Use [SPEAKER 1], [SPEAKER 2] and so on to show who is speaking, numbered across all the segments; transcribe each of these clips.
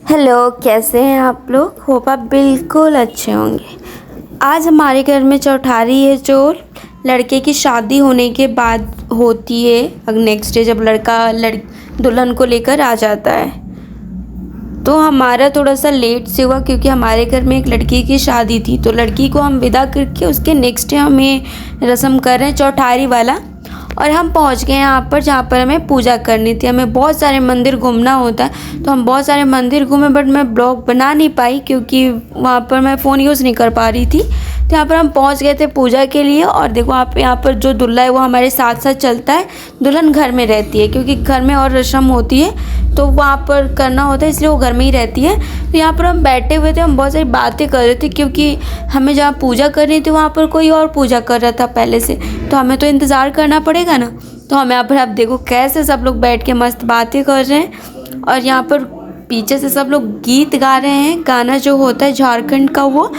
[SPEAKER 1] Hello, कैसे हैं आप लोग। होप आप बिल्कुल अच्छे होंगे। आज हमारे घर में चौठारी है जो लड़के की शादी होने के बाद होती है। अगर नेक्स्ट डे जब लड़का दुल्हन को लेकर आ जाता है तो हमारा थोड़ा सा लेट से हुआ क्योंकि हमारे घर में एक लड़की की शादी थी। तो लड़की को हम विदा करके उसके नेक्स्ट डे हम ये रस्म कर रहे हैं चौठारी वाला। और हम पहुंच गए यहाँ पर जहाँ पर हमें पूजा करनी थी। हमें बहुत सारे मंदिर घूमना होता है तो हम बहुत सारे मंदिर घूमे, बट मैं ब्लॉग बना नहीं पाई क्योंकि वहाँ पर मैं फ़ोन यूज़ नहीं कर पा रही थी। तो यहाँ पर हम पहुँच गए थे पूजा के लिए। और देखो आप यहाँ पर जो दूल्हा है वो हमारे साथ साथ चलता है। दुल्हन घर में रहती है क्योंकि घर में और रस्म होती है तो वहाँ पर करना होता है, इसलिए वो घर में ही रहती है। तो यहाँ पर हम बैठे हुए थे, हम बहुत सारी बातें कर रहे थे क्योंकि हमें जहाँ पूजा करनी थी वहाँ पर कोई और पूजा कर रहा था पहले से, तो हमें तो इंतज़ार करना पड़ेगा ना। तो हम यहाँ पर आप देखो कैसे सब लोग बैठ के मस्त बातें कर रहे हैं। और यहाँ पर पीछे से सब लोग गीत गा रहे हैं, गाना जो होता है झारखंड का वो।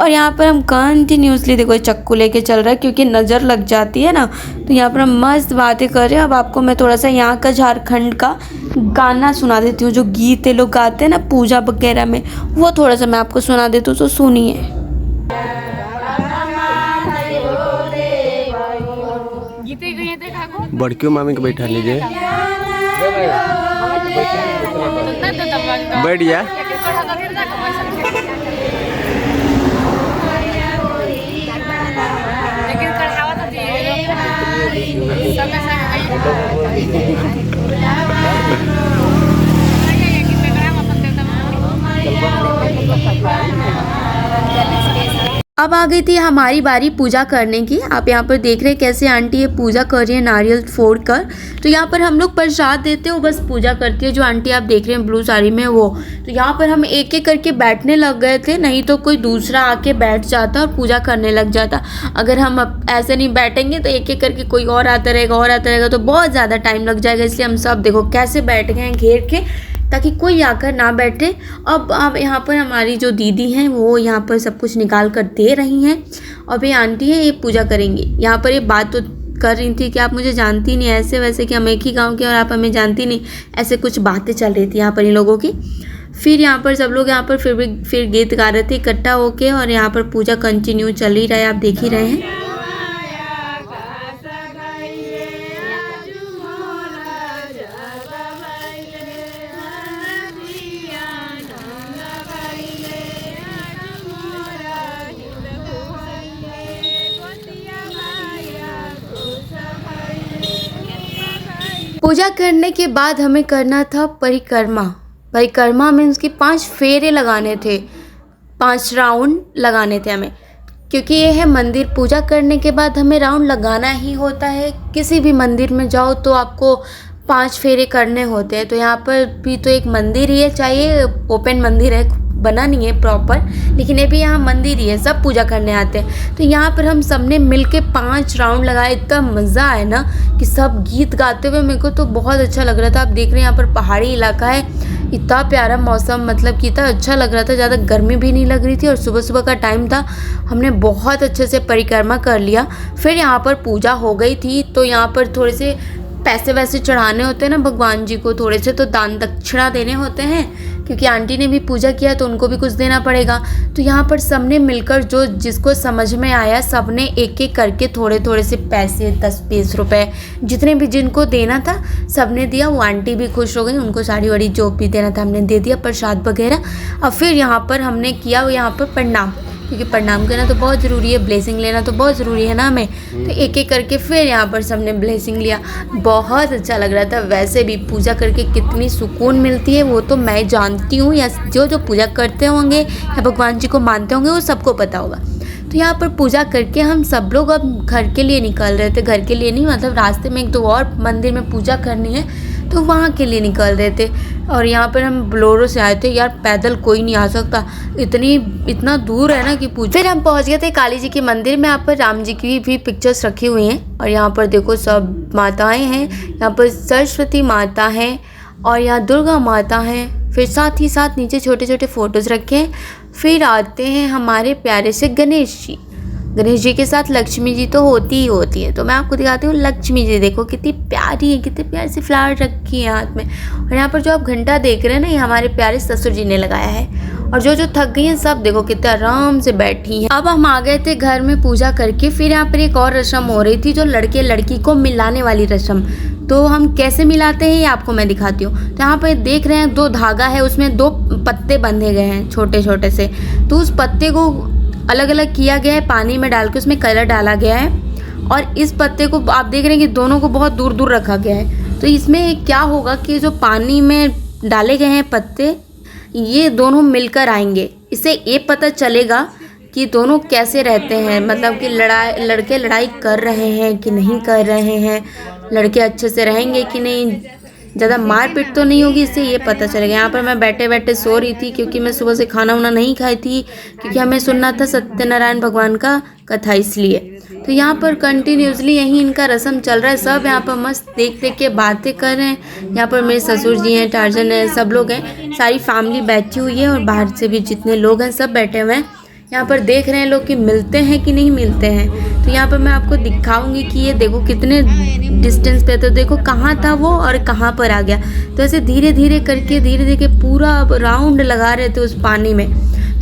[SPEAKER 1] और यहाँ पर हम कंटिन्यूसली देखो चक्कू लेके चल रहा है क्योंकि नज़र लग जाती है ना। तो यहाँ पर हम मस्त बातें कर रहे हैं। अब आपको मैं थोड़ा सा यहाँ का झारखंड का गाना सुना देती हूँ, जो गीत ये लोग गाते हैं ना पूजा वगैरह में, वो थोड़ा सा मैं आपको सुना देती हूँ, तो सुनिए।
[SPEAKER 2] बड़कियों मामी को बैठा लीजिए। बैठ जा।
[SPEAKER 1] अब आ गई थी हमारी बारी पूजा करने की। आप यहाँ पर देख रहे हैं कैसे आंटी ये पूजा कर रही है नारियल फोड़ कर। तो यहाँ पर हम लोग प्रसाद देते हो, बस पूजा करती है जो आंटी आप देख रहे हैं ब्लू साड़ी में वो। तो यहाँ पर हम एक एक करके बैठने लग गए थे, नहीं तो कोई दूसरा आके बैठ जाता और पूजा करने लग जाता। अगर हम अब ऐसे नहीं बैठेंगे तो एक एक करके कोई और आता रहेगा तो बहुत ज़्यादा टाइम लग जाएगा। इसलिए हम सब देखो कैसे बैठ गए हैं घेर के, ताकि कोई आकर ना बैठे। अब यहाँ पर हमारी जो दीदी हैं वो यहाँ पर सब कुछ निकाल कर दे रही हैं। और ये आंटी है ये पूजा करेंगी। यहाँ पर ये बात तो कर रही थी कि आप मुझे जानती नहीं, ऐसे वैसे कि हम एक ही गांव के और आप हमें जानती नहीं, ऐसे कुछ बातें चल रही थी यहाँ पर इन लोगों की। फिर यहाँ पर सब लोग यहाँ पर फिर गीत गा रहे थे इकट्ठा होके। और यहाँ पर पूजा कंटिन्यू चल ही रहा है, आप देख ही रहे हैं। पूजा करने के बाद हमें करना था परिक्रमा मीन्स कि 5 फेरे लगाने थे, 5 राउंड लगाने थे हमें। क्योंकि ये है मंदिर, पूजा करने के बाद हमें राउंड लगाना ही होता है। किसी भी मंदिर में जाओ तो आपको 5 फेरे करने होते हैं। तो यहाँ पर भी तो एक मंदिर ही है, चाहिए ओपन मंदिर है, बना नहीं है प्रॉपर, लेकिन ये भी यहाँ मंदिर ही है, सब पूजा करने आते हैं। तो यहाँ पर हम सब ने मिल के 5 राउंड लगाए। इतना मज़ा आया ना कि सब गीत गाते हुए, मेरे को तो बहुत अच्छा लग रहा था। आप देख रहे हैं यहाँ पर पहाड़ी इलाका है, इतना प्यारा मौसम, मतलब कि इतना अच्छा लग रहा था, ज़्यादा गर्मी भी नहीं लग रही थी। और सुबह सुबह का टाइम था, हमने बहुत अच्छे से परिक्रमा कर लिया। फिर यहाँ पर पूजा हो गई थी। तो यहाँ पर थोड़े से पैसे वैसे चढ़ाने होते हैं ना भगवान जी को, थोड़े से तो दान दक्षिणा देने होते हैं क्योंकि आंटी ने भी पूजा किया तो उनको भी कुछ देना पड़ेगा। तो यहाँ पर सबने मिलकर जो जिसको समझ में आया सबने एक एक करके थोड़े थोड़े से पैसे 10-20 रुपए जितने भी जिनको देना था सबने दिया। वो आंटी भी खुश हो गई, उनको साड़ी वाड़ी जो भी देना था हमने दे दिया, प्रसाद वगैरह। और फिर यहाँ पर हमने किया यहाँ पर प्रणाम, क्योंकि प्रणाम करना तो बहुत ज़रूरी है, ब्लेसिंग लेना तो बहुत ज़रूरी है ना हमें। तो एक एक करके फिर यहाँ पर सबने ब्लेसिंग लिया। बहुत अच्छा लग रहा था। वैसे भी पूजा करके कितनी सुकून मिलती है वो तो मैं जानती हूँ, या जो पूजा करते होंगे या भगवान जी को मानते होंगे वो सबको पता होगा। तो यहाँ पर पूजा करके हम सब लोग अब घर के लिए निकल रहे थे। घर के लिए नहीं, मतलब रास्ते में 1-2 और मंदिर में पूजा करनी है तो वहाँ के लिए निकल रहे थे। और यहाँ पर हम बोलेरो से आए थे, यार पैदल कोई नहीं आ सकता, इतना दूर है ना कि पूछ। फिर हम पहुँच गए थे काली जी के मंदिर में। यहाँ पर राम जी की भी पिक्चर्स रखी हुई हैं। और यहाँ पर देखो सब माताएं हैं, यहाँ पर सरस्वती माता हैं और यहाँ दुर्गा माता हैं। फिर साथ ही साथ नीचे छोटे छोटे फ़ोटोज़ रखे हैं। फिर आते हैं हमारे प्यारे से गणेश जी। गणेश जी के साथ लक्ष्मी जी तो होती ही होती है। तो मैं आपको दिखाती हूँ लक्ष्मी जी, देखो कितनी प्यारी है, कितने प्यारे से फ्लावर रखी है हाथ में। और यहाँ पर जो आप घंटा देख रहे हैं ना, ये हमारे प्यारे ससुर जी ने लगाया है। और जो जो थक गई हैं सब देखो कितने आराम से बैठी हैं। अब हम आ गए थे घर में पूजा करके। फिर यहाँ पर एक और रस्म हो रही थी, जो लड़के लड़की को मिलाने वाली रस्म। तो हम कैसे मिलाते हैं ये आपको मैं दिखाती हूँ। तो यहाँ पर देख रहे हैं 2 धागा है, उसमें 2 पत्ते बंधे गए हैं छोटे छोटे से। तो उस पत्ते को अलग अलग किया गया है, पानी में डाल के उसमें कलर डाला गया है। और इस पत्ते को आप देख रहे हैं कि दोनों को बहुत दूर दूर रखा गया है। तो इसमें क्या होगा कि जो पानी में डाले गए हैं पत्ते, ये दोनों मिलकर आएंगे। इससे ये पता चलेगा कि दोनों कैसे रहते हैं, मतलब कि लड़के लड़ाई कर रहे हैं कि नहीं कर रहे हैं, लड़के अच्छे से रहेंगे कि नहीं, ज़्यादा मारपीट तो नहीं होगी, इससे ये पता चलेगा। यहाँ पर मैं बैठे बैठे सो रही थी, क्योंकि मैं सुबह से खाना वाना नहीं खाई थी, क्योंकि हमें सुनना था सत्यनारायण भगवान का कथा, इसलिए। तो यहाँ पर कंटिन्यूसली यही इनका रस्म चल रहा है। सब यहाँ पर मस्त देख देख के बातें कर रहे हैं। यहाँ पर मेरे ससुर जी हैं, टार्जन है, सब लोग हैं, सारी फैमिली बैठी हुई है। और बाहर से भी जितने लोग हैं सब बैठे हुए हैं। यहाँ पर देख रहे हैं लोग कि मिलते हैं कि नहीं मिलते हैं। तो यहाँ पर मैं आपको दिखाऊंगी कि ये देखो कितने डिस्टेंस पे, तो देखो कहाँ था वो और कहाँ पर आ गया। तो ऐसे धीरे धीरे करके पूरा राउंड लगा रहे थे उस पानी में।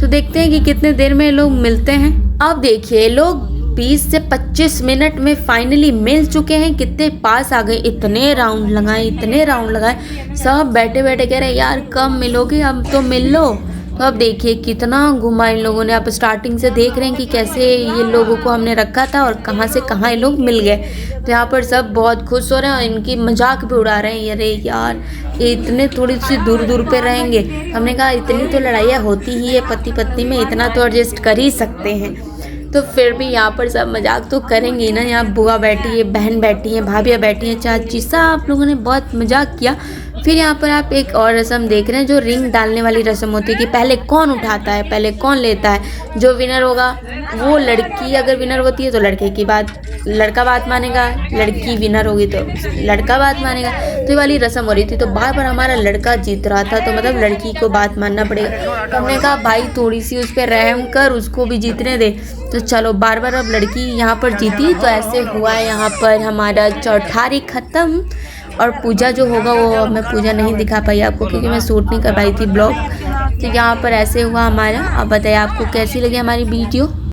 [SPEAKER 1] तो देखते हैं कि कितने देर में लोग मिलते हैं। अब देखिए लोग 20 से 25 मिनट में फाइनली मिल चुके हैं। कितने पास आ गए, इतने राउंड लगाए, सब बैठे बैठे कह रहे हैं यार कब मिलोगे, अब तो मिल लो। तो अब देखिए कितना घुमा इन लोगों ने। आप स्टार्टिंग से देख रहे हैं कि कैसे ये लोगों को हमने रखा था और कहाँ से कहाँ ये लोग मिल गए। तो यहाँ पर सब बहुत खुश हो रहे हैं और इनकी मजाक भी उड़ा रहे हैं, अरे यार ये इतने थोड़ी सी दूर दूर पे रहेंगे। हमने कहा इतनी तो लड़ाइयाँ होती ही है पति पत्नी में, इतना तो एडजस्ट कर ही सकते हैं। तो फिर भी यहाँ पर सब मजाक तो करेंगे ना। यहाँ बुआ बैठी है, बहन बैठी है, भाभियाँ बैठी हैं, चाची, सब आप लोगों ने बहुत मजाक किया। फिर यहाँ पर आप एक और रस्म देख रहे हैं, जो रिंग डालने वाली रस्म होती है कि पहले कौन उठाता है, पहले कौन लेता है। जो विनर होगा वो, लड़की अगर विनर होती है तो लड़के की बात, लड़का बात मानेगा, लड़की विनर होगी तो लड़का बात मानेगा। तो ये वाली रस्म हो रही थी। तो बार बार हमारा लड़का जीत रहा था, तो मतलब लड़की को बात मानना पड़ेगा। तो हमने कहा भाई थोड़ी सी उस पर रहम कर, उसको भी जीतने दे। तो चलो बार बार अब लड़की यहाँ पर जीती। तो ऐसे हुआ है यहाँ पर हमारा चौठारी ख़त्म। और पूजा जो होगा वो मैं पूजा नहीं दिखा पाई आपको, क्योंकि मैं शूट नहीं कर पाई थी ब्लॉग। तो यहाँ पर ऐसे हुआ हमारा। अब बताइए आपको कैसी लगी हमारी वीडियो।